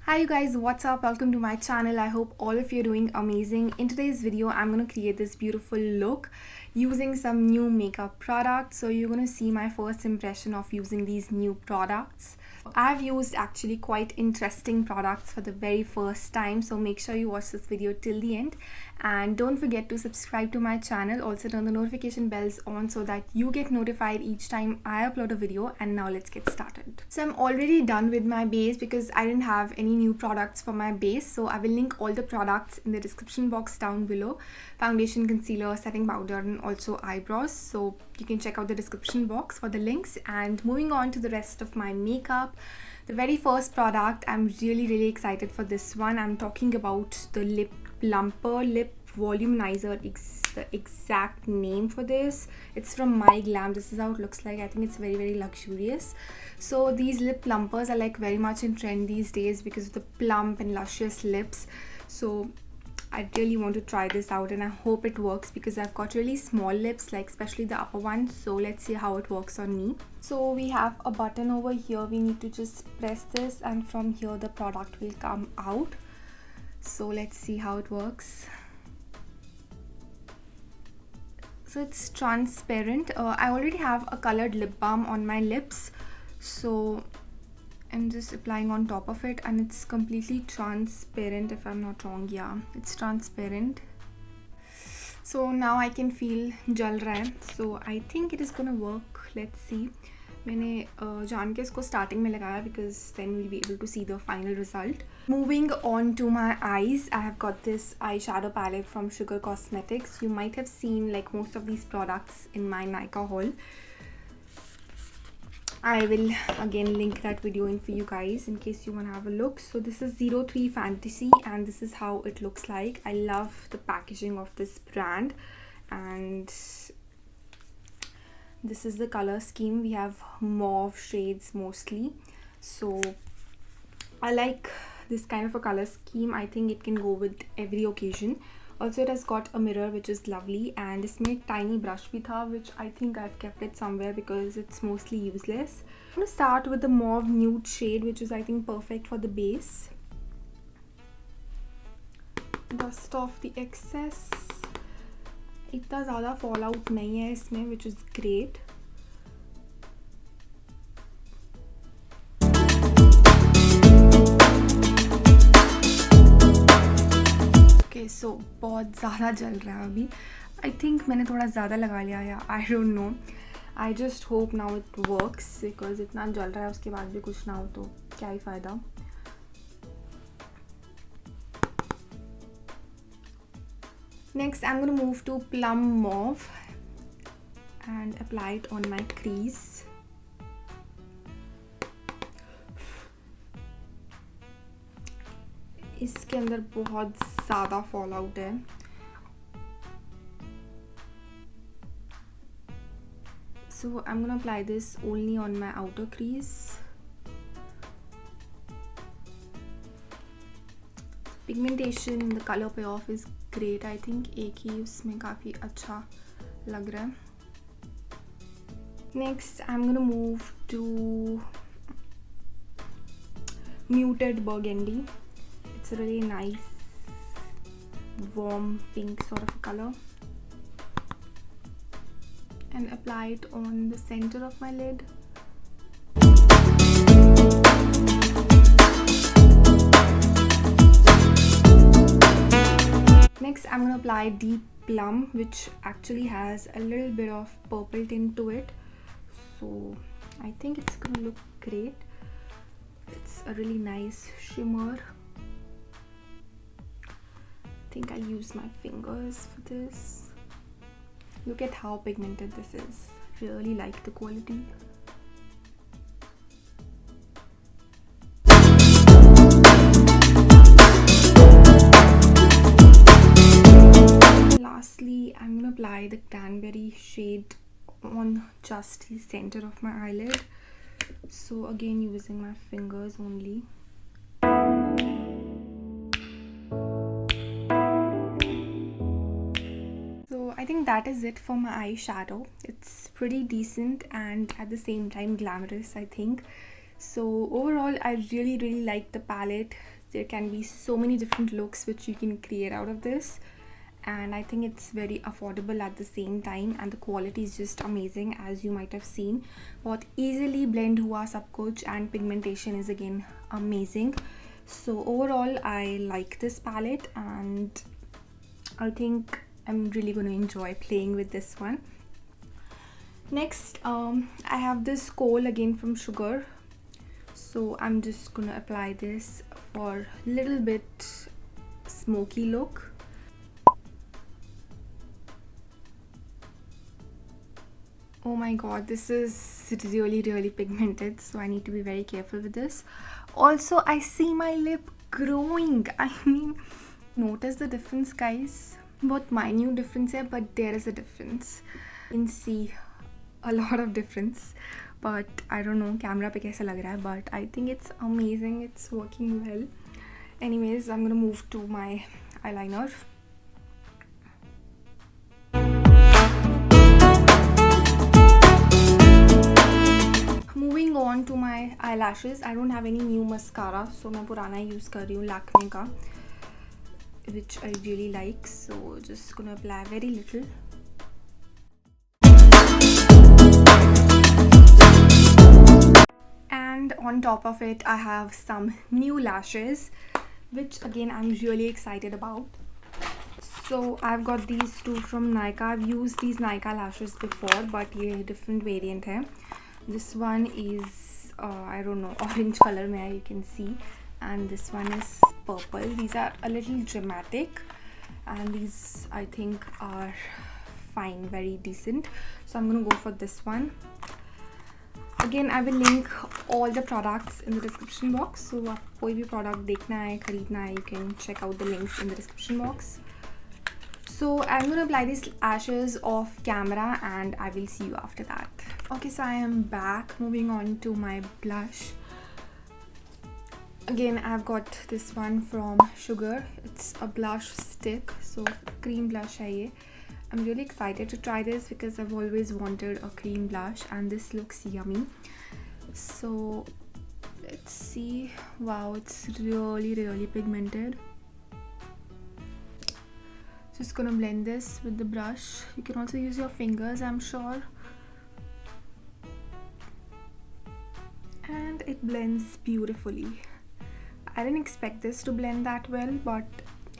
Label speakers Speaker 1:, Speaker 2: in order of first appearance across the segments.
Speaker 1: Hi you guys, what's up? Welcome to my channel. I hope all of you are doing amazing. In today's video, I'm going to create this beautiful look using some new makeup products. So you're going to see my first impression of using these new products. I've used actually quite interesting products for the very first time. So make sure you watch this video till the end. And don't forget to subscribe to my channel. Also turn the notification bells on so that you get notified each time I upload a video. And now let's get started. So I'm already done with my base because I didn't have any new products for my base. So I will link all the products in the description box down below. Foundation, concealer, setting powder, and also eyebrows. So you can check out the description box for the links. And moving on to the rest of my makeup. The very first product, I'm really excited for this one. I'm talking about the Lumper Lip Volumizer. The exact name for this. It's from MyGlamm. This is how it looks like. I think it's very luxurious. So these lip plumpers are like very much in trend these days because of the plump and luscious lips. So I really want to try this out and I hope it works because I've got really small lips, like especially the upper one. So let's see how it works on me. So we have a button over here. We need to just press this and from here the product will come out. So let's see how it works. So it's transparent. I already have a colored lip balm on my lips. So I'm just applying on top of it and it's completely transparent if I'm not wrong. Yeah, it's transparent. So now I can feel jal raha hai. So I think it is gonna work. Let's see. मैंने जान के इसको starting में लगाया because then we'll be able to see the final result. Moving on to my eyes, I have got this eyeshadow palette from Sugar Cosmetics. You might have seen like most of these products in my Nykaa haul. I will again link that video in for you guys in case you want to have a look. So this is 03 Fantasy and this is how it looks like. I love the packaging of this brand and this is the color scheme. We have mauve shades mostly. So I like this kind of a color scheme. I think it can go with every occasion. Also it has got a mirror which is lovely and इसमें tiny brush भी था which I think I've kept it somewhere because it's mostly useless. I'm going to start with the mauve nude shade which is I think perfect for the base. Dust off the excess. इतना ज़्यादा fall out नहीं है इसमें which is great. Okay, so बहुत ज़्यादा जल रहा है अभी. I think मैंने थोड़ा ज़्यादा लगा लिया या I don't know. I just hope now it works because इतना जल रहा है उसके बाद भी कुछ ना हो तो क्या ही फ़ायदा. Next, I'm going to move to Plum Mauve and apply it on my crease. इसके अंदर बहुत ज़्यादा fall out है. So I'm going to apply this only on my outer crease. Pigmentation, the color payoff is great. I think एक ही उसमें काफ़ी अच्छा लग रहा है. Next, I'm gonna move to Muted Burgundy. It's a really nice, warm pink sort of color. And apply it on the center of my lid. Next, I'm going to apply Deep Plum, which actually has a little bit of purple tint to it. So I think it's going to look great. It's a really nice shimmer. I think I'll use my fingers for this. Look at how pigmented this is. Really like the quality. Lastly, I'm going to apply the Cranberry shade on just the center of my eyelid. So again using my fingers only. So I think that is it for my eyeshadow. It's pretty decent and at the same time glamorous, I think. So overall I really like the palette. There can be so many different looks which you can create out of this, and I think it's very affordable at the same time, and the quality is just amazing. As you might have seen, बहुत easily blend हुआ सब कुछ, and pigmentation is again amazing. So overall I like this palette, and I think I'm really going to enjoy playing with this one. Next, I have this Kohl again from Sugar. So I'm just gonna apply this for a little bit smoky look. Oh my god, this is really pigmented, so I need to be very careful with this. Also, I see my lip growing. I mean, notice the difference, guys. बहुत minute difference है, but there is a difference. You can see a lot of difference, but I don't know camera पे कैसा लग रहा है, but I think it's amazing. It's working well. Anyways, I'm gonna move to my eyeliner. Moving on to my eyelashes. I don't have any new mascara, so मैं पुराना ही use कर रही हूँ Lakme का, which I really like. So just gonna apply very little. And on top of it, I have some new lashes, which again I'm really excited about. So I've got these two from Nykaa. I've used these Nykaa lashes before, but ये different variant है. This one is I don't know, orange color mein you can see, and this one is purple. These are a little dramatic, and these I think are fine, very decent. So I'm gonna go for this one. Again, I will link all the products in the description box. So आप कोई भी product देखना है, खरीदना है, you can check out the links in the description box. So I'm gonna apply these lashes off camera, and I will see you after that. Okay, so I am back. Moving on to my blush. Again, I've got this one from Sugar. It's a blush stick, so cream blush है ये. I'm really excited to try this because I've always wanted a cream blush, and this looks yummy. So let's see. Wow, it's really pigmented. Just gonna blend this with the brush. You can also use your fingers, I'm sure. And it blends beautifully. I didn't expect this to blend that well, but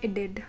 Speaker 1: it did.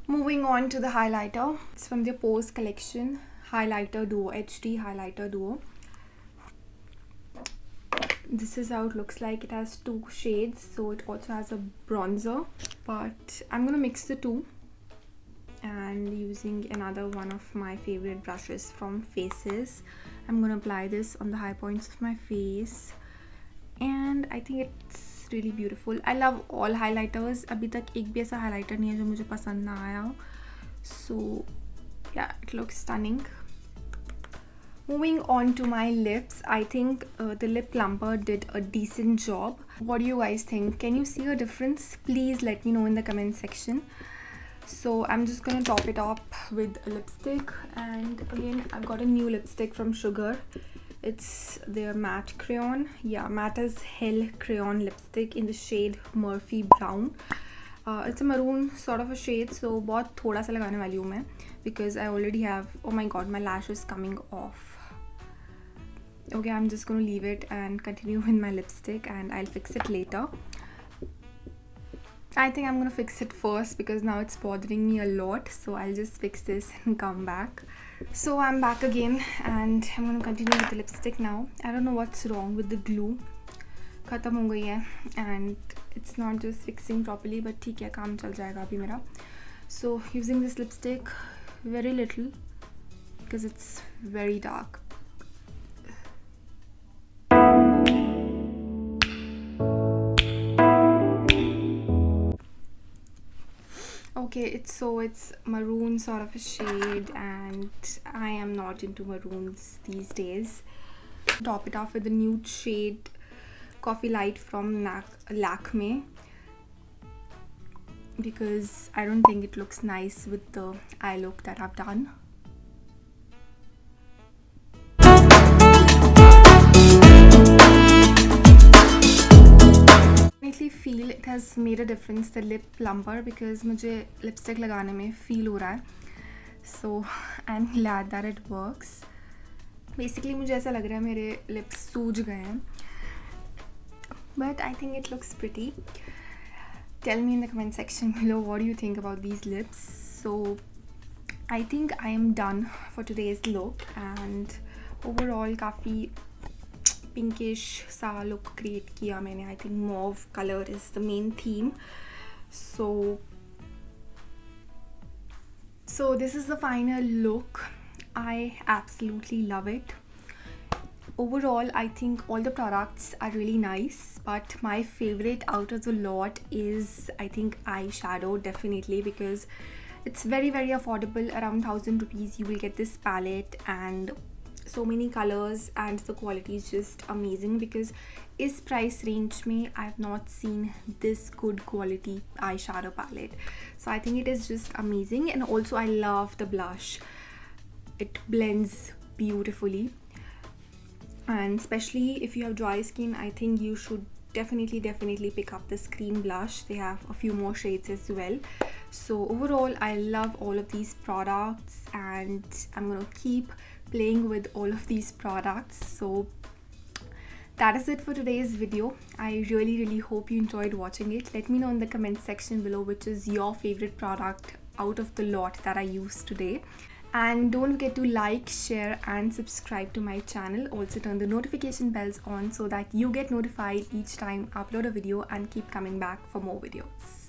Speaker 1: Moving on to the highlighter. It's from the Pose collection. Highlighter Duo, HD Highlighter Duo. This is how it looks like. It has two shades, so it also has a bronzer, but I'm gonna mix the two, and using another one of my favorite brushes from Faces, I'm gonna apply this on the high points of my face, and I think it's really beautiful. I love all highlighters. अभी तक एक भी ऐसा highlighter नहीं है जो मुझे पसंद ना आया हो. So yeah, it looks stunning. Moving on to my lips, I think the lip plumper did a decent job. What do you guys think? Can you see a difference? Please let me know in the comment section. So I'm just gonna top it up with a lipstick, and again I've got a new lipstick from Sugar. It's their matte crayon. Yeah, matte as hell crayon lipstick in the shade Murphy Brown. It's a maroon sort of a shade, so बहुत थोड़ा सा लगाने वाली हूँ मैं, because I already have. Oh my god, my lash is coming off. Okay, I'm just gonna leave it and continue with my lipstick, and I'll fix it later. I think I'm gonna fix it first because now it's bothering me a lot, so I'll just fix this and come back. So I'm back again, and I'm gonna continue with the lipstick now. I don't know what's wrong with the glue. खत्म हो गई है, and it's not just fixing properly, but ठीक है, काम चल जाएगा अभी मेरा. So using this lipstick, very little, because it's very dark. Okay, it's maroon sort of a shade, and I am not into maroons these days. Top it off with the nude shade Coffee Light from Lakme. because I don't think it looks nice with the eye look that I've done. I feel it has made a difference, the lip plumper, because मुझे lipstick लगाने में feel हो रहा है. So I'm glad that it works. Basically मुझे ऐसा लग रहा है मेरे lips सूज गए हैं. But I think it looks pretty. Tell me in the comment section below what do you think about these lips. So I think I am done for today's look, and overall काफ़ी pinkish सा look create किया मैंने. I think mauve color is the main theme. So this is the final look. I absolutely love it. Overall, I think all the products are really nice, but my favorite out of the lot is, I think, eyeshadow, definitely, because it's very affordable. Around 1,000 rupees you will get this palette and so many colors, and the quality is just amazing, because is price range mein I have not seen this good quality eyeshadow palette. So I think it is just amazing. And also I love the blush. It blends beautifully, and especially if you have dry skin, I think you should definitely pick up this cream blush. They have a few more shades as well. So overall, I love all of these products, and I'm gonna keep playing with all of these products. So that is it for today's video. I really hope you enjoyed watching it. Let me know in the comment section below which is your favorite product out of the lot that I used today. And don't forget to like, share and subscribe to my channel. Also turn the notification bells on so that you get notified each time I upload a video, and keep coming back for more videos.